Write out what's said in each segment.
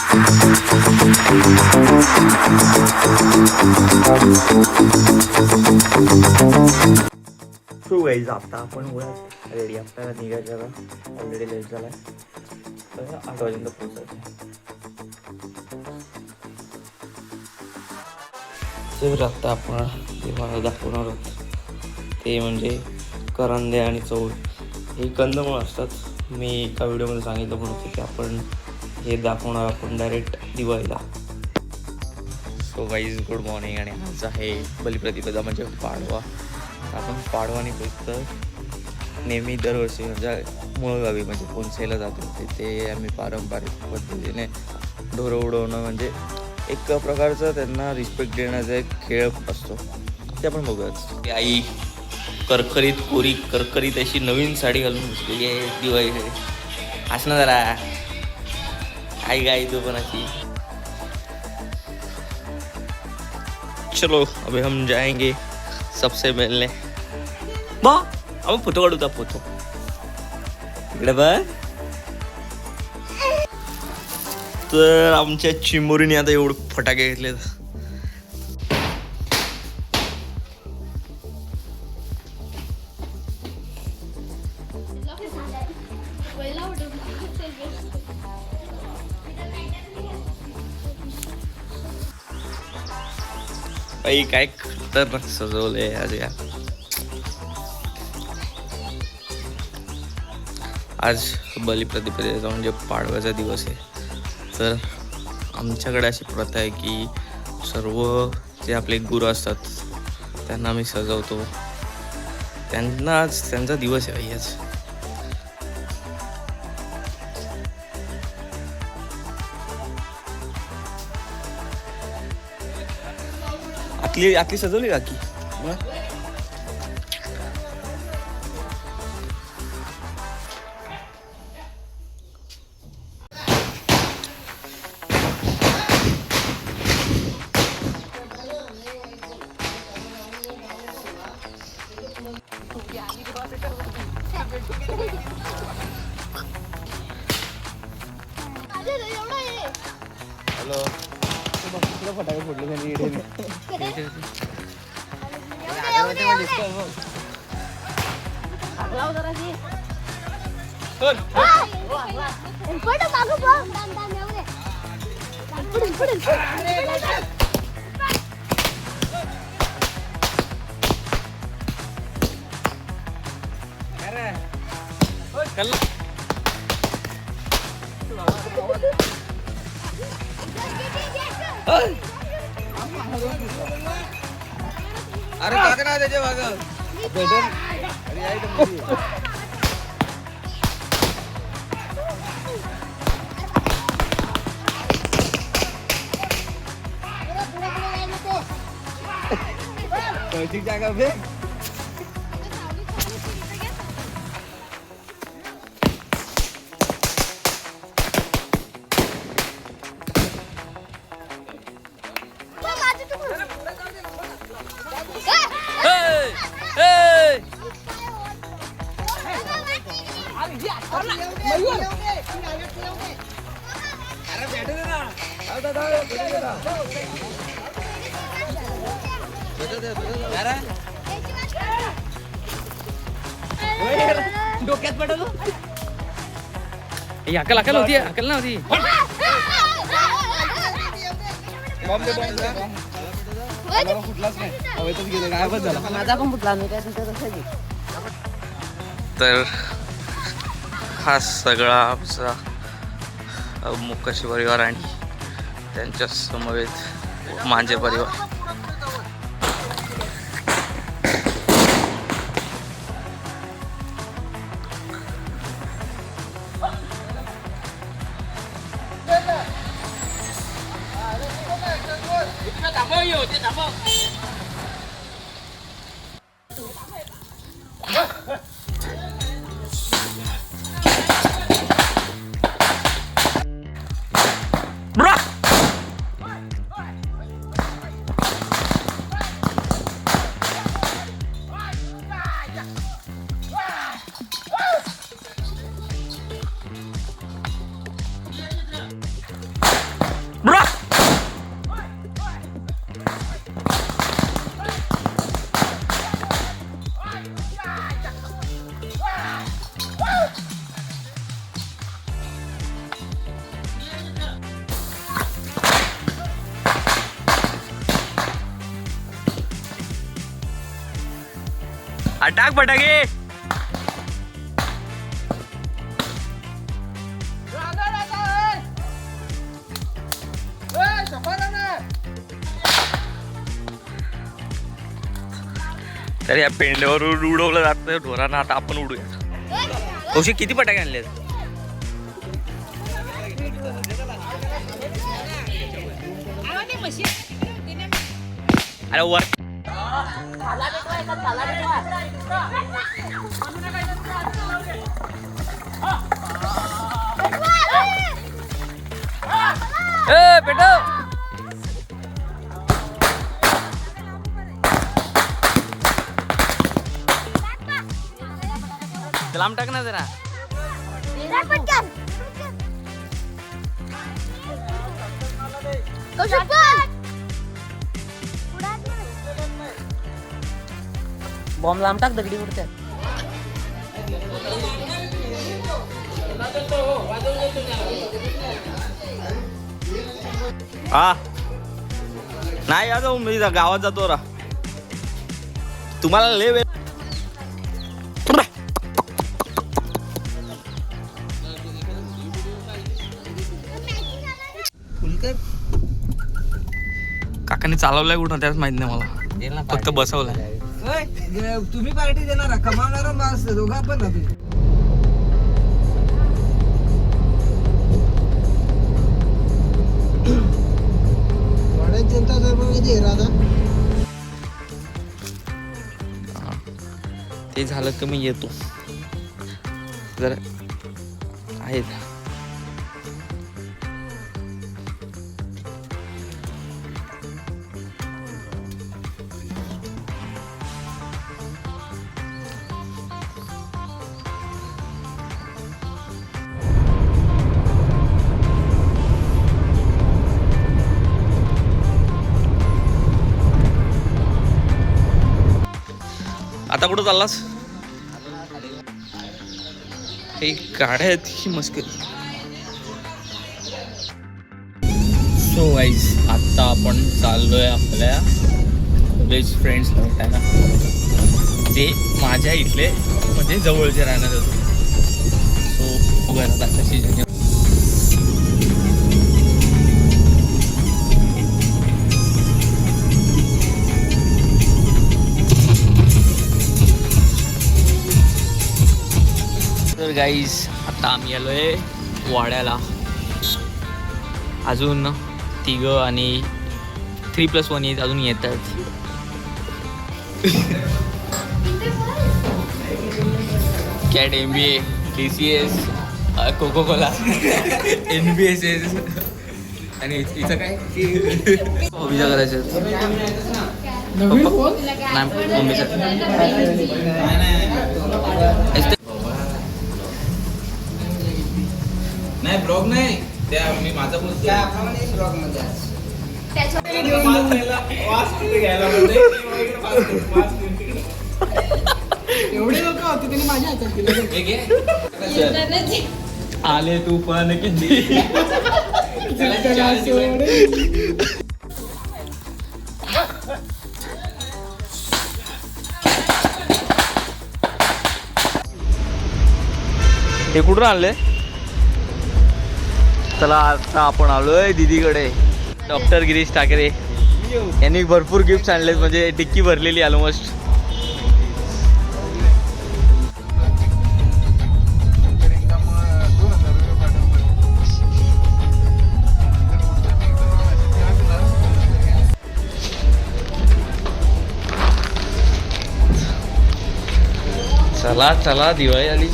So guys आता आपण ready, आपल्याला निघायचं ऑलरेडी लेट झालाय, तर 8 वाजेपर्यंत पोहोचायचं. तर आता आपण देवाला दाखवणार आहोत ते म्हणजे करंदे आणि चवळी. हे कंदमुळं असतात. मी एका व्हिडिओमध्ये सांगितलं पण होतं की आपण हे दाखवणार आपण डायरेक्ट दिवाळीला. So guys good morning. आणि आज आहे बलिप्रतिपदा म्हणजे पाडवा. आपण पाडवा निघतो नेहमी दरवर्षी म्हणजे मूळगावी म्हणजे पोन्सेला जातो. तिथे आम्ही पारंपरिक पद्धतीने ढोरं उडवणं म्हणजे एक प्रकारचा त्यांना रिस्पेक्ट देण्याचा एक खेळ असतो. ते आपण बघूयाच. आई करकरीत कोरी करकरीत अशी नवीन साडी घालून बसलेली आहे दिवाळीकडे. असणं जरा आई गाई तो पण अशी. चलो अभी हम जाएंगे सबसे मिलने. बा आपण फोटो काढू का? फोटो इकडे बघ. तर आमच्या चिमुरीने आता एवढे फटाके घेतले. बाई काय खतरनाक सजवलंय आज या. आज बलिप्रतिपदेचा म्हणजे पाडव्याचा दिवस आहे. तर आमच्याकडे अशी प्रथा आहे की सर्व जे आपले गुरु असतात त्यांना आम्ही सजवतो. त्यांना आज त्यांचा दिवस आहे आज. आतली सजवली का की हॅलो फटाके फोडले अरे काका ना त्याच्या भाग जागा पे डोक्यात पडलो. अकल अकल होती, अकल ना होती. फुटलाच नाही, हवेतच गेलं, गायबच झाला. माझा पण फुटला नाही काय. तर हा सगळा आमचा मुक्काशी परिवार आणि त्यांच्या समवेत माझे परिवार. टाक फटाके. तर या पेंड्यावर उडवलं जातं ढोरांना. आता आपण उडूया. कौशिक किती फटाके आणले? अरे वर बेटा लांब टाक ना जरा. बॉम्ब लांब टाक, दगडी उडते. हा नाही आता मी गावात जातो रा. तुम्हाला लय वेळ काकाने चालवलाय कुठं त्याच माहित नाही मला. फक्त बसवलाय. तुम्ही पार्टी देणार कमावणार मास दोघा पण ना तुम्ही. जनता ते झालं की मी येतो जरा आहे. आता कुठं चाललास? हे गाड्या आहेत ही मस्करी. सो गाईज आता आपण चाललोय आपल्या बेस्ट फ्रेंड्स भेटायला, जे माझ्या इथले म्हणजे जवळचे राहणार होते. सो बघूया आता कशी जर्नी. तर गाईज आता आम्ही आलोय वाड्याला. अजून 3 आणि 3+1 अजून येतात. CAT MBA TCS Coca Cola NBSS आणि इथं काय विजा करायचं. नाही ब्लॉग नाही त्या मी माझा ब्लॉग मध्ये एवढे लोक होते त्यांनी माझ्या हातात आले तू पण किती. हे कुठून आणले? चला आता आपण आलोय दीदीकडे. डॉक्टर गिरीश ठाकरे यांनी भरपूर गिफ्ट आणलेत, म्हणजे टिक्की भरलेली ऑलमोस्ट. चला चला दिवाळी आली.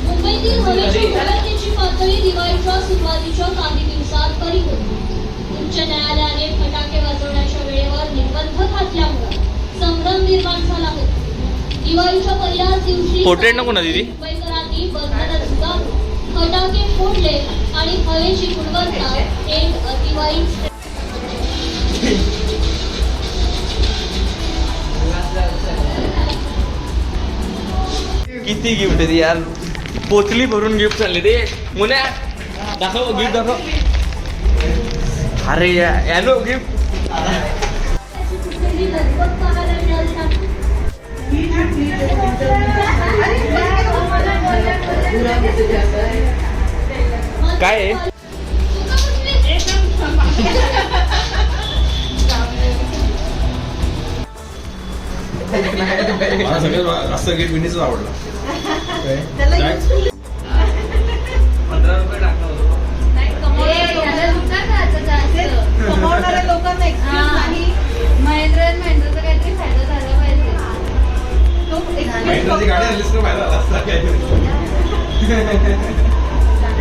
मुंबईतील हवेची गुणवत्तेची पातळी दिवाळीच्या सुरुवातीच्या काही दिवसात कमी होती. उच्च न्यायालयाने फटाके वाजवण्याच्या वेळेवर निर्बंध घातल्यामुळे संभ्रम निर्माण झाला होता. दिवाळीच्या पहिल्याच दिवशी मुंबईकरांनी बंधनं झुगारून फटाके फोडले आणि हवेची गुणवत्ता थेट दिवाळी किती गिफ्ट आहे यार. पोचली भरून गिफ्ट चालले ते. मुन्या दाखव गिफ्ट दाखव. अरे यानो गिफ्ट कुठेही लगबग पाहायला मिळाली नाही. काय आहे? मला सगळ्यात जास्त गिफ्ट विनीच आवडला. कमावणाऱ्या लोकांना एक्सक्यूज नाही. महेंद्रचा काहीतरी फायदा झाला पाहिजे. तो excuse महिंद्राची गाडी आणलीस ना फायदा झाला असता काय.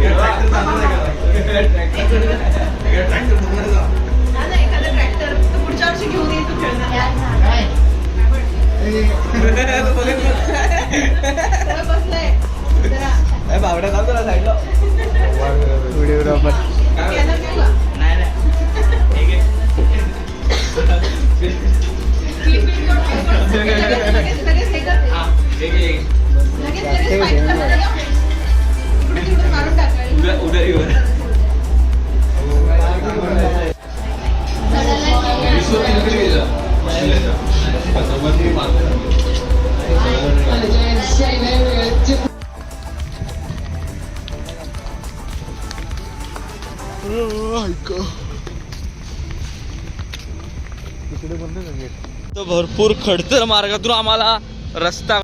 ट्रॅक्टर चालणार आहे का? ट्रॅक्टर चालणार आहे का? हा ना, एखादा ट्रॅक्टर तो पुढच्या वर्षी घेऊन येईल तू खेळणार. त्याला बसलाय जरा. बावड्या थांब तुला साईडला याला घेऊ का? Clip it करून लगेच हे करते. लगेच fight करणार आहे. इकडे तिकडे मारून टाकायला. भरपूर खडतर मार्गातून आम्हाला रस्ता